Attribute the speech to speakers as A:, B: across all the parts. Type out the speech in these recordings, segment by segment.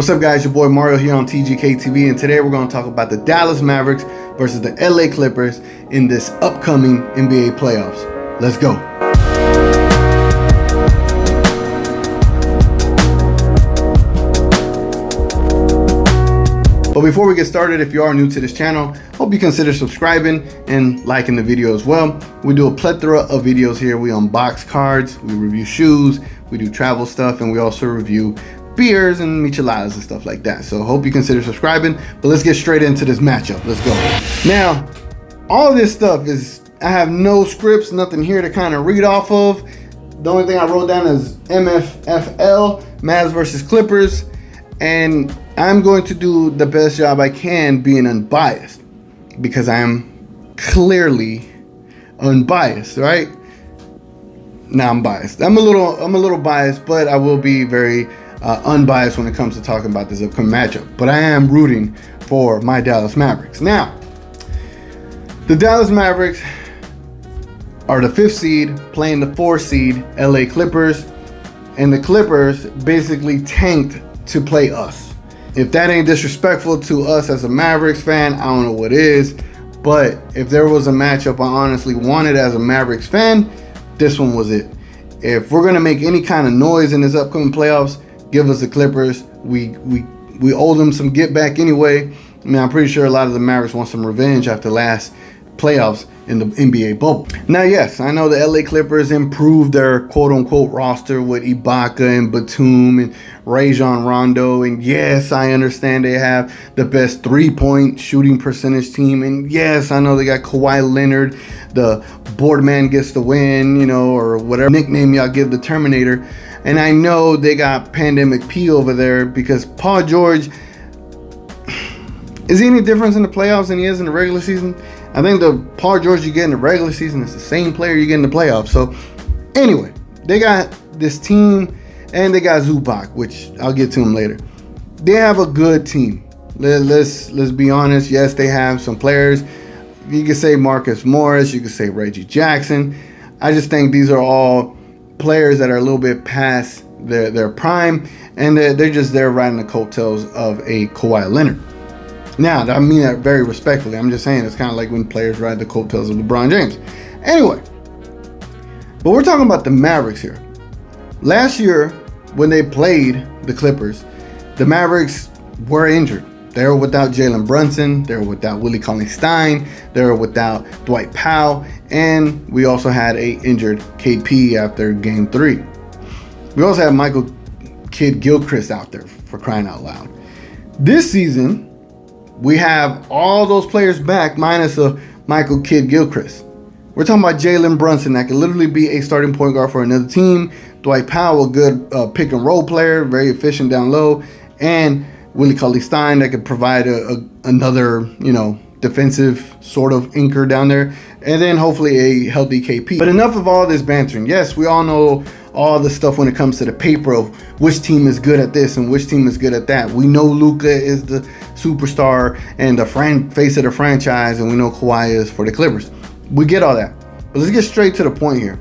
A: What's up, guys? Your boy Mario here on TGK TV, and today we're going to talk about the Dallas Mavericks versus the LA Clippers in this upcoming NBA playoffs. Let's go. But before we get started, if you are new to this channel, hope you consider subscribing and liking the video as well. We do a plethora of videos here. We unbox cards, we review shoes, we do travel stuff, and we also review beers and micheladas and stuff like that. So hope you consider subscribing, but let's get straight into this matchup. Let's go. Now, all this stuff is, I have no scripts, nothing here to kind of read off of. The only thing I wrote down is MFFL, Mavs versus Clippers, and I'm going to do the best job I can being unbiased, because I am clearly unbiased, right? Now I'm biased. I'm a little biased, but I will be very unbiased when it comes to talking about this upcoming matchup. But I am rooting for my Dallas Mavericks. Now, the Dallas Mavericks are the 5th seed playing the 4th seed LA Clippers, and the Clippers basically tanked to play us. If that ain't disrespectful to us as a Mavericks fan, I don't know what is. But if there was a matchup I honestly wanted as a Mavericks fan, this one was it. If we're gonna make any kind of noise in this upcoming playoffs, give us the Clippers. We owe them some get back anyway. I mean, I'm pretty sure a lot of the Mavericks want some revenge after last playoffs in the NBA bubble. Now, yes, I know the LA Clippers improved their quote-unquote roster with Ibaka and Batum and Rajon Rondo, and yes, I understand they have the best three-point shooting percentage team, and yes, I know they got Kawhi Leonard, the board man gets the win, you know, or whatever nickname y'all give the Terminator. And I know they got Pandemic P over there because Paul George, is he any difference in the playoffs than he is in the regular season? I think the Paul George you get in the regular season is the same player you get in the playoffs. So anyway, they got this team, and they got Zubac, which I'll get to him later. They have a good team. Let's be honest. Yes, they have some players. You could say Marcus Morris. You could say Reggie Jackson. I just think these are all players that are a little bit past their prime, and they're just there riding the coattails of a Kawhi Leonard. Now, I mean that very respectfully. I'm just saying it's kind of like when players ride the coattails of LeBron James. Anyway, but we're talking about the Mavericks here. Last year, when they played the Clippers, the Mavericks were injured. They were without Jalen Brunson. They were without Willie Cauley-Stein. They were without Dwight Powell. And we also had a injured KP after Game 3. We also had Michael Kidd-Gilchrist out there, for crying out loud. This season, we have all those players back minus a Michael Kidd-Gilchrist. We're talking about Jalen Brunson that could literally be a starting point guard for another team. Dwight Powell, a good pick and roll player, very efficient down low. And Willie Cauley-Stein that could provide another, defensive sort of anchor down there. And then hopefully a healthy KP. But enough of all this bantering. Yes, we all know all the stuff when it comes to the paper of which team is good at this and which team is good at that. We know Luka is the superstar and the face of the franchise, and we know Kawhi is for the Clippers. We get all that. But let's get straight to the point here.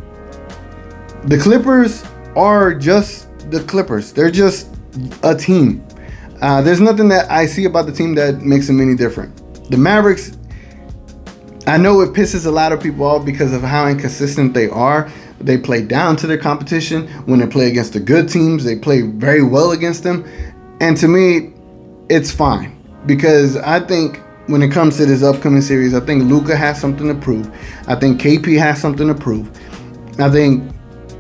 A: The Clippers are just the Clippers. They're just a team. There's nothing that I see about the team that makes them any different. The Mavericks, I know it pisses a lot of people off because of how inconsistent they are. They play down to their competition. When they play against the good teams, they play very well against them. And to me, it's fine. Because I think when it comes to this upcoming series, I think Luka has something to prove. I think KP has something to prove. I think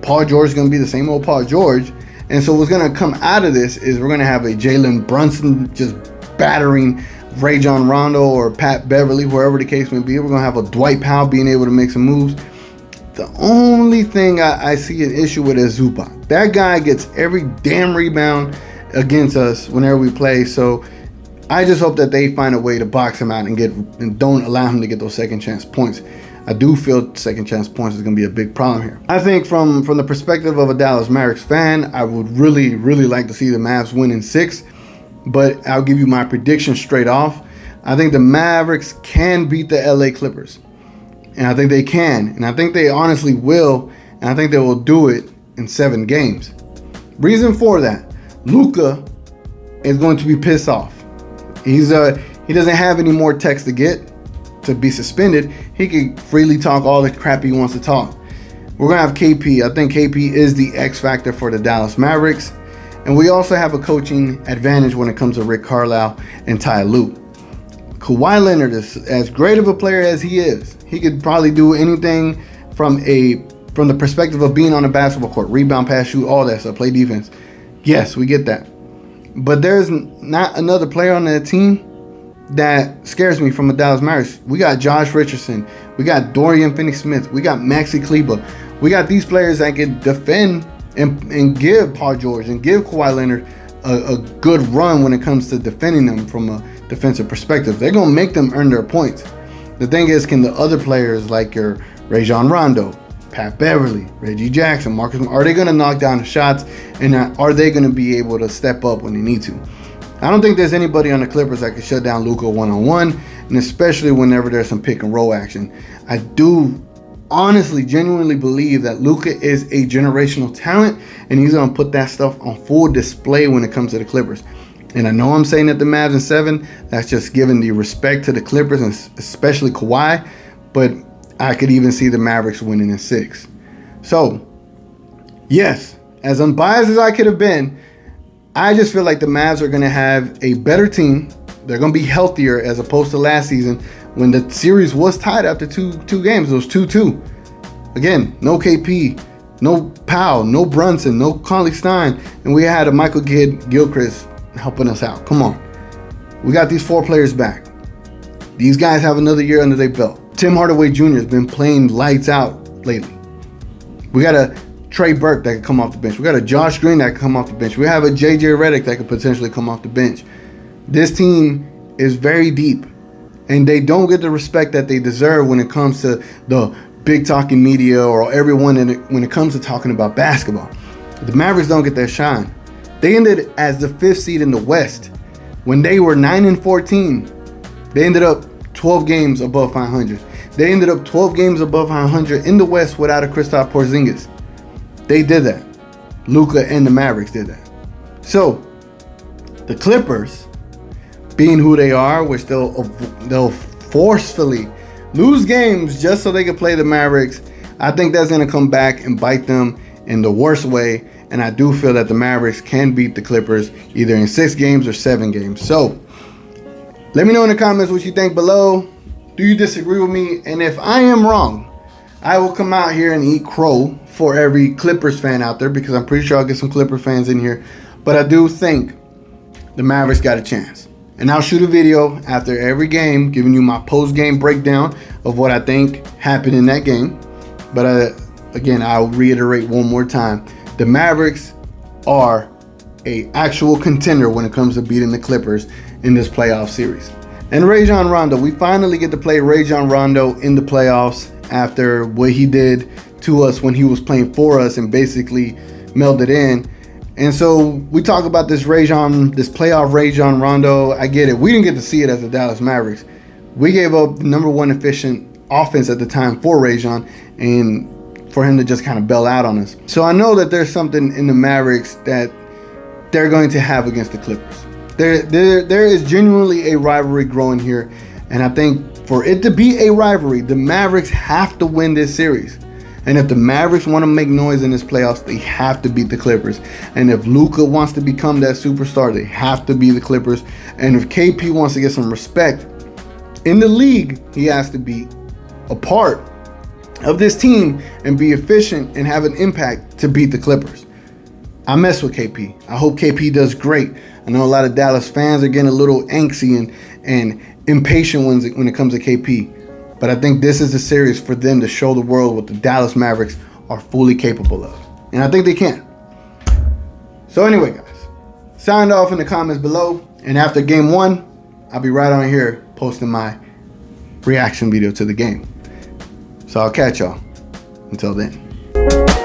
A: Paul George is going to be the same old Paul George. And so what's going to come out of this is we're going to have a Jalen Brunson just battering Rajon Rondo or Pat Beverly, wherever the case may be. We're going to have a Dwight Powell being able to make some moves. The only thing I see an issue with is Zubac. That guy gets every damn rebound against us whenever we play. So I just hope that they find a way to box him out and don't allow him to get those second chance points. I do feel second chance points is going to be a big problem here. I think from the perspective of a Dallas Mavericks fan, I would really like to see the Mavs win in 6. But I'll give you my prediction straight off. I think the Mavericks can beat the LA Clippers. And I think they can. And I think they honestly will. And I think they will do it in 7 games. Reason for that, Luka is going to be pissed off. He doesn't have any more text to get to be suspended. He can freely talk all the crap he wants to talk. We're going to have KP. I think KP is the X factor for the Dallas Mavericks. And we also have a coaching advantage when it comes to Rick Carlisle and Ty Lue. Kawhi Leonard is as great of a player as he is. He could probably do anything from the perspective of being on a basketball court, rebound, pass, shoot, all that stuff, play defense. Yes, we get that. But there's not another player on that team that scares me from the Dallas Mavericks. We got Josh Richardson. We got Dorian Finney-Smith. We got Maxi Kleber. We got these players that can defend and give Paul George and give Kawhi Leonard a good run when it comes to defending them from a defensive perspective. They're going to make them earn their points. The thing is, can the other players like your Rajon Rondo, Pat Beverly, Reggie Jackson, Marcus, are they going to knock down the shots, and are they going to be able to step up when they need to? I don't think there's anybody on the Clippers that can shut down Luka one-on-one, and especially whenever there's some pick and roll action. I do honestly, genuinely believe that Luka is a generational talent, and he's going to put that stuff on full display when it comes to the Clippers. And I know I'm saying that the Mavs in 7, that's just giving the respect to the Clippers, and especially Kawhi, but I could even see the Mavericks winning in 6. So, yes, as unbiased as I could have been, I just feel like the Mavs are going to have a better team. They're going to be healthier as opposed to last season when the series was tied after two games. It was 2-2. Again, no KP, no Powell, no Brunson, no Conley Stein, and we had a Michael Gilchrist helping us out. Come on. We got these 4 players back. These guys have another year under their belt. Tim Hardaway Jr. has been playing lights out lately. We got a Trey Burke that could come off the bench. We got a Josh Green that could come off the bench. We have a JJ Redick that could potentially come off the bench. This team is very deep, and they don't get the respect that they deserve when it comes to the big talking media or everyone when it comes to talking about basketball. The Mavericks don't get that shine. They ended as the 5th seed in the West. When they were 9-14, they ended up 12 games above 500. They ended up 12 games above 500 in the West without a Kristaps Porzingis. They did that. Luka and the Mavericks did that. So, the Clippers, being who they are, which they'll forcefully lose games just so they can play the Mavericks, I think that's going to come back and bite them in the worst way. And I do feel that the Mavericks can beat the Clippers either in 6 games or 7 games. So, let me know in the comments what you think below. Do you disagree with me? And if I am wrong, I will come out here and eat crow for every Clippers fan out there, because I'm pretty sure I'll get some Clipper fans in here. But I do think the Mavericks got a chance. And I'll shoot a video after every game giving you my post-game breakdown of what I think happened in that game. But again, I'll reiterate one more time. The Mavericks are an actual contender when it comes to beating the Clippers in this playoff series. And Rajon Rondo, we finally get to play Rajon Rondo in the playoffs after what he did to us when he was playing for us and basically melded in. And so we talk about this playoff Rajon Rondo. I get it. We didn't get to see it as the Dallas Mavericks. We gave up the #1 efficient offense at the time for Rajon, and for him to just kind of bail out on us. So I know that there's something in the Mavericks that they're going to have against the Clippers. There is genuinely a rivalry growing here, and I think for it to be a rivalry, the Mavericks have to win this series. And if the Mavericks want to make noise in this playoffs, they have to beat the Clippers. And if Luka wants to become that superstar, they have to beat the Clippers. And if KP wants to get some respect in the league, he has to be a part of this team and be efficient and have an impact to beat the Clippers. I mess with KP. I hope KP does great. I know a lot of Dallas fans are getting a little angsty and impatient when it comes to KP. But I think this is the series for them to show the world what the Dallas Mavericks are fully capable of. And I think they can. So anyway, guys, sound off in the comments below. And after game 1, I'll be right on here posting my reaction video to the game. So I'll catch y'all. Until then.